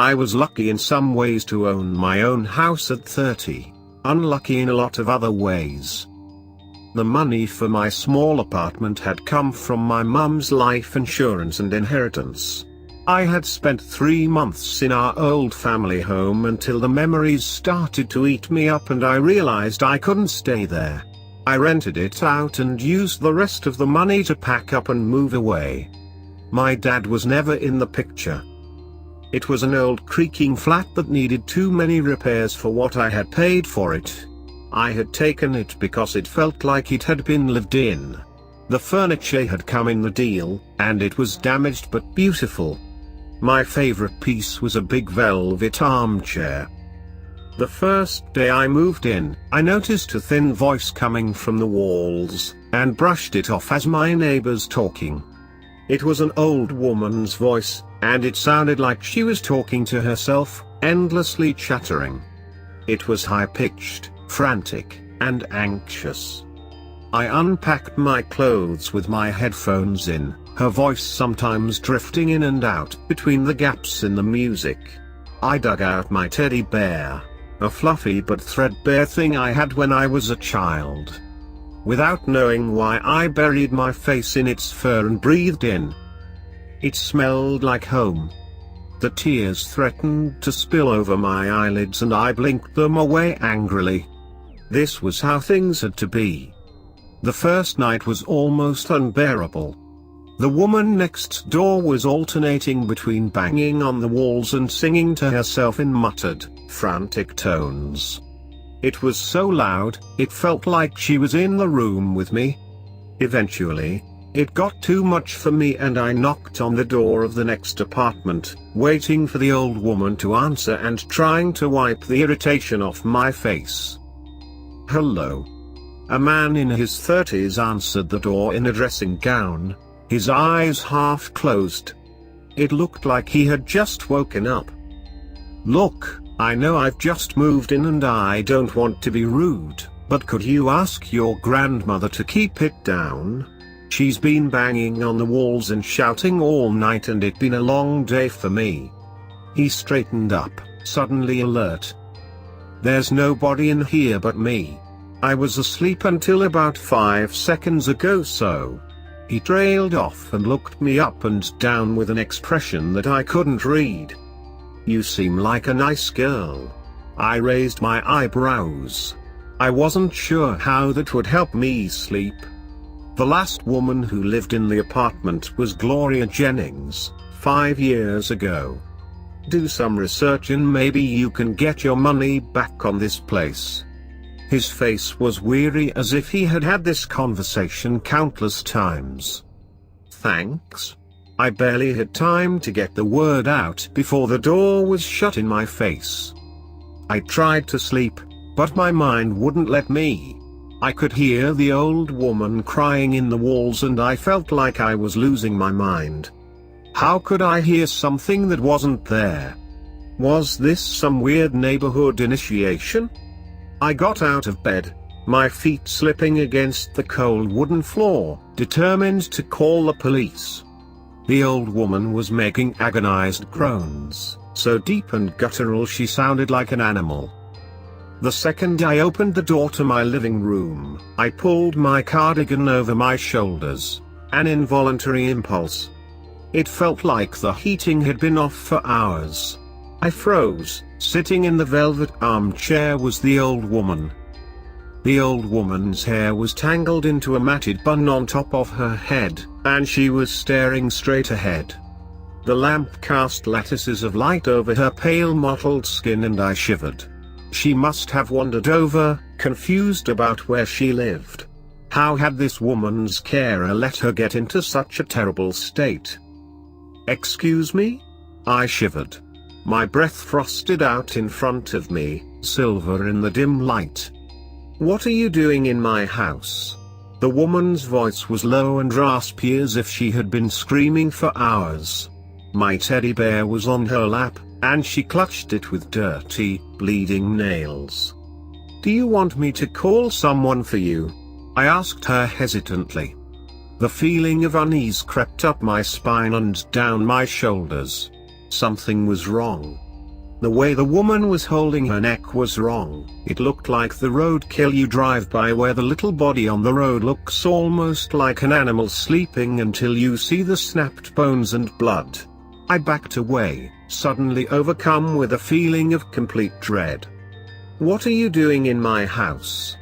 I was lucky in some ways to own my own house at 30, unlucky in a lot of other ways. The money for my small apartment had come from my mum's life insurance and inheritance. I had spent 3 months in our old family home until the memories started to eat me up and I realized I couldn't stay there. I rented it out and used the rest of the money to pack up and move away. My dad was never in the picture. It was an old creaking flat that needed too many repairs for what I had paid for it. I had taken it because it felt like it had been lived in. The furniture had come in the deal, and it was damaged but beautiful. My favorite piece was a big velvet armchair. The first day I moved in, I noticed a thin voice coming from the walls, and brushed it off as my neighbors talking. It was an old woman's voice, and it sounded like she was talking to herself, endlessly chattering. It was high-pitched, frantic, and anxious. I unpacked my clothes with my headphones in, her voice sometimes drifting in and out between the gaps in the music. I dug out my teddy bear, a fluffy but threadbare thing I had when I was a child. Without knowing why, I buried my face in its fur and breathed in. It smelled like home. The tears threatened to spill over my eyelids and I blinked them away angrily. This was how things had to be. The first night was almost unbearable. The woman next door was alternating between banging on the walls and singing to herself in muttered, frantic tones. It was so loud, it felt like she was in the room with me. Eventually, it got too much for me and I knocked on the door of the next apartment, waiting for the old woman to answer and trying to wipe the irritation off my face. "Hello." A man in his 30s answered the door in a dressing gown, his eyes half closed. It looked like he had just woken up. "Look, I know I've just moved in and I don't want to be rude, but could you ask your grandmother to keep it down? She's been banging on the walls and shouting all night and it's been a long day for me." He straightened up, suddenly alert. "There's nobody in here but me. I was asleep until about 5 seconds ago so." He trailed off and looked me up and down with an expression that I couldn't read. "You seem like a nice girl." I raised my eyebrows. I wasn't sure how that would help me sleep. The last woman who lived in the apartment was Gloria Jennings, 5 years ago. Do some research and maybe you can get your money back on this place. His face was weary as if he had had this conversation countless times. "Thanks." I barely had time to get the word out before the door was shut in my face. I tried to sleep, but my mind wouldn't let me. I could hear the old woman crying in the walls and I felt like I was losing my mind. How could I hear something that wasn't there? Was this some weird neighborhood initiation? I got out of bed, my feet slipping against the cold wooden floor, determined to call the police. The old woman was making agonized groans, so deep and guttural she sounded like an animal. The second I opened the door to my living room, I pulled my cardigan over my shoulders, an involuntary impulse. It felt like the heating had been off for hours. I froze. Sitting in the velvet armchair was the old woman. The old woman's hair was tangled into a matted bun on top of her head, and she was staring straight ahead. The lamp cast lattices of light over her pale mottled skin and I shivered. She must have wandered over, confused about where she lived. How had this woman's carer let her get into such a terrible state? "Excuse me?" I shivered. My breath frosted out in front of me, silver in the dim light. "What are you doing in my house?" The woman's voice was low and raspy as if she had been screaming for hours. My teddy bear was on her lap, and she clutched it with dirty, bleeding nails. "Do you want me to call someone for you?" I asked her hesitantly. The feeling of unease crept up my spine and down my shoulders. Something was wrong. The way the woman was holding her neck was wrong. It looked like the roadkill you drive by, where the little body on the road looks almost like an animal sleeping until you see the snapped bones and blood. I backed away, suddenly overcome with a feeling of complete dread. "What are you doing in my house?"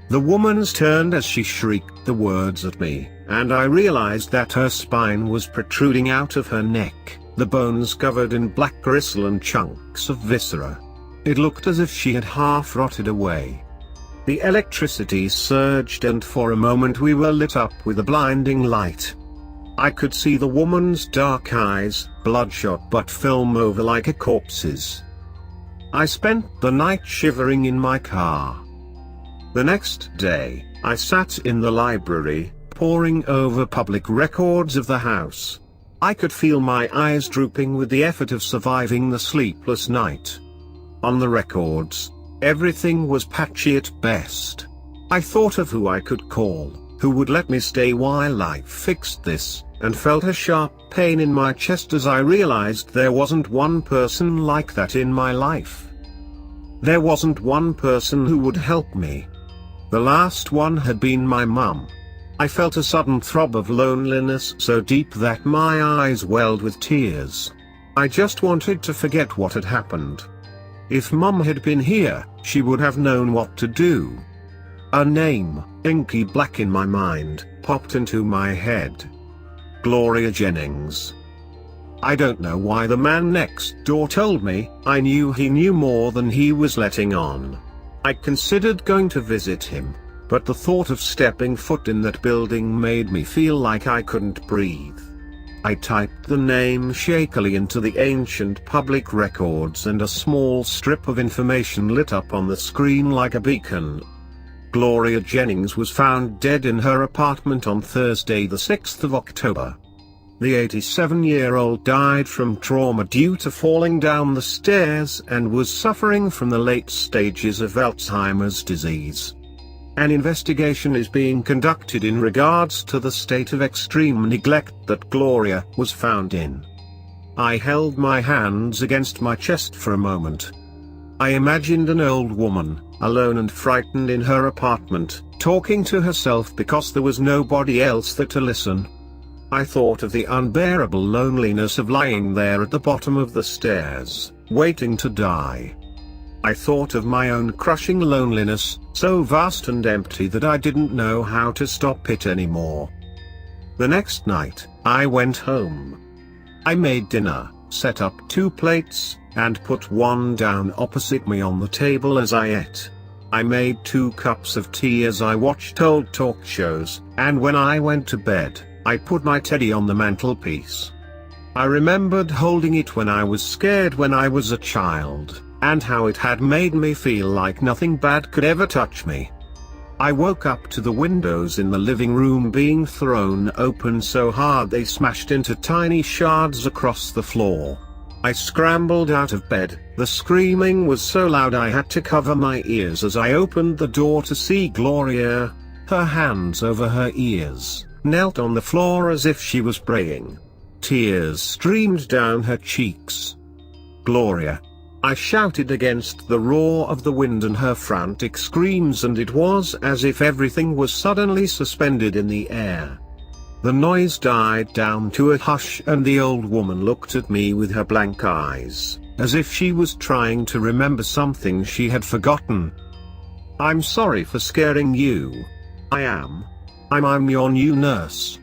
The woman's turned as she shrieked the words at me, and I realized that her spine was protruding out of her neck, the bones covered in black gristle and chunks of viscera. It looked as if she had half rotted away. The electricity surged, and for a moment we were lit up with a blinding light. I could see the woman's dark eyes, bloodshot but film over like a corpse's. I spent the night shivering in my car. The next day, I sat in the library, poring over public records of the house. I could feel my eyes drooping with the effort of surviving the sleepless night. On the records, everything was patchy at best. I thought of who I could call, who would let me stay while I fixed this, and felt a sharp pain in my chest as I realized there wasn't one person like that in my life. There wasn't one person who would help me. The last one had been my mum. I felt a sudden throb of loneliness so deep that my eyes welled with tears. I just wanted to forget what had happened. If Mum had been here, she would have known what to do. A name, inky black in my mind, popped into my head. Gloria Jennings. I don't know why the man next door told me. I knew he knew more than he was letting on. I considered going to visit him, but the thought of stepping foot in that building made me feel like I couldn't breathe. I typed the name shakily into the ancient public records, and a small strip of information lit up on the screen like a beacon. Gloria Jennings was found dead in her apartment on Thursday, the 6th of October. The 87-year-old died from trauma due to falling down the stairs and was suffering from the late stages of Alzheimer's disease. An investigation is being conducted in regards to the state of extreme neglect that Gloria was found in. I held my hands against my chest for a moment. I imagined an old woman, alone and frightened in her apartment, talking to herself because there was nobody else there to listen. I thought of the unbearable loneliness of lying there at the bottom of the stairs, waiting to die. I thought of my own crushing loneliness, so vast and empty that I didn't know how to stop it anymore. The next night, I went home. I made dinner, set up 2 plates, and put one down opposite me on the table as I ate. I made 2 cups of tea as I watched old talk shows, and when I went to bed, I put my teddy on the mantelpiece. I remembered holding it when I was scared when I was a child, and how it had made me feel like nothing bad could ever touch me. I woke up to the windows in the living room being thrown open so hard they smashed into tiny shards across the floor. I scrambled out of bed. The screaming was so loud I had to cover my ears as I opened the door to see Gloria, her hands over her ears, knelt on the floor as if she was praying. Tears streamed down her cheeks. "Gloria!" I shouted against the roar of the wind and her frantic screams, and it was as if everything was suddenly suspended in the air. The noise died down to a hush, and the old woman looked at me with her blank eyes, as if she was trying to remember something she had forgotten. "I'm sorry for scaring you. I'm your new nurse."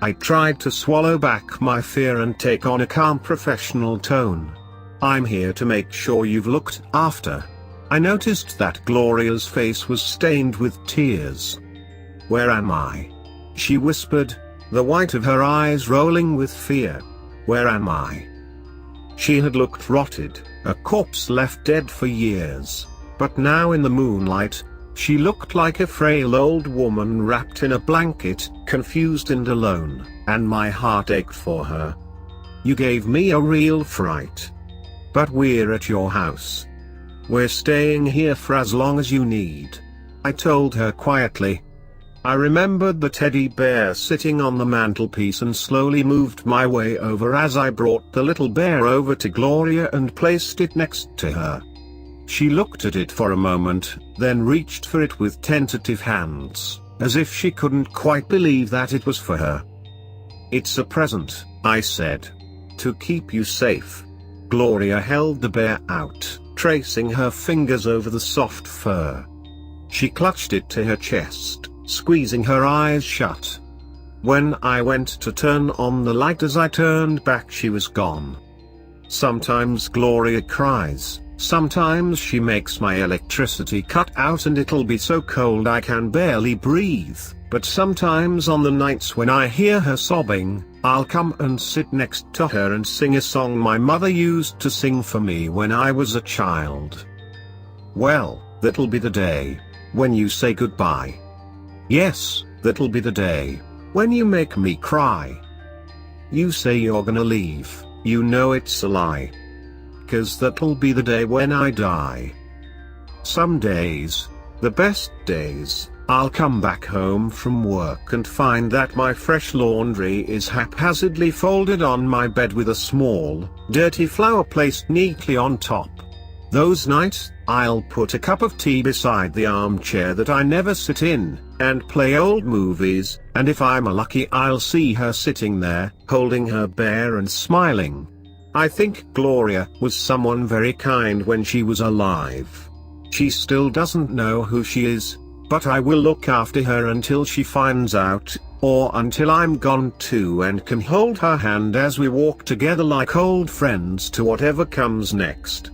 I tried to swallow back my fear and take on a calm professional tone. "I'm here to make sure you've looked after." I noticed that Gloria's face was stained with tears. "Where am I?" she whispered, the white of her eyes rolling with fear. "Where am I?" She had looked rotted, a corpse left dead for years, but now in the moonlight, she looked like a frail old woman wrapped in a blanket, confused and alone, and my heart ached for her. "You gave me a real fright. But we're at your house. We're staying here for as long as you need," I told her quietly. I remembered the teddy bear sitting on the mantelpiece and slowly moved my way over as I brought the little bear over to Gloria and placed it next to her. She looked at it for a moment, then reached for it with tentative hands, as if she couldn't quite believe that it was for her. "It's a present," I said. "To keep you safe." Gloria held the bear out, tracing her fingers over the soft fur. She clutched it to her chest, squeezing her eyes shut. When I went to turn on the light, as I turned back, she was gone. Sometimes Gloria cries, sometimes she makes my electricity cut out and it'll be so cold I can barely breathe, but sometimes on the nights when I hear her sobbing, I'll come and sit next to her and sing a song my mother used to sing for me when I was a child. Well, that'll be the day when you say goodbye. Yes, that'll be the day when you make me cry. You say you're gonna leave, you know it's a lie. 'Cause that'll be the day when I die. Some days, the best days, I'll come back home from work and find that my fresh laundry is haphazardly folded on my bed with a small, dirty flower placed neatly on top. Those nights, I'll put a cup of tea beside the armchair that I never sit in, and play old movies, and if I'm lucky I'll see her sitting there, holding her bear and smiling. I think Gloria was someone very kind when she was alive. She still doesn't know who she is, but I will look after her until she finds out, or until I'm gone too and can hold her hand as we walk together like old friends to whatever comes next.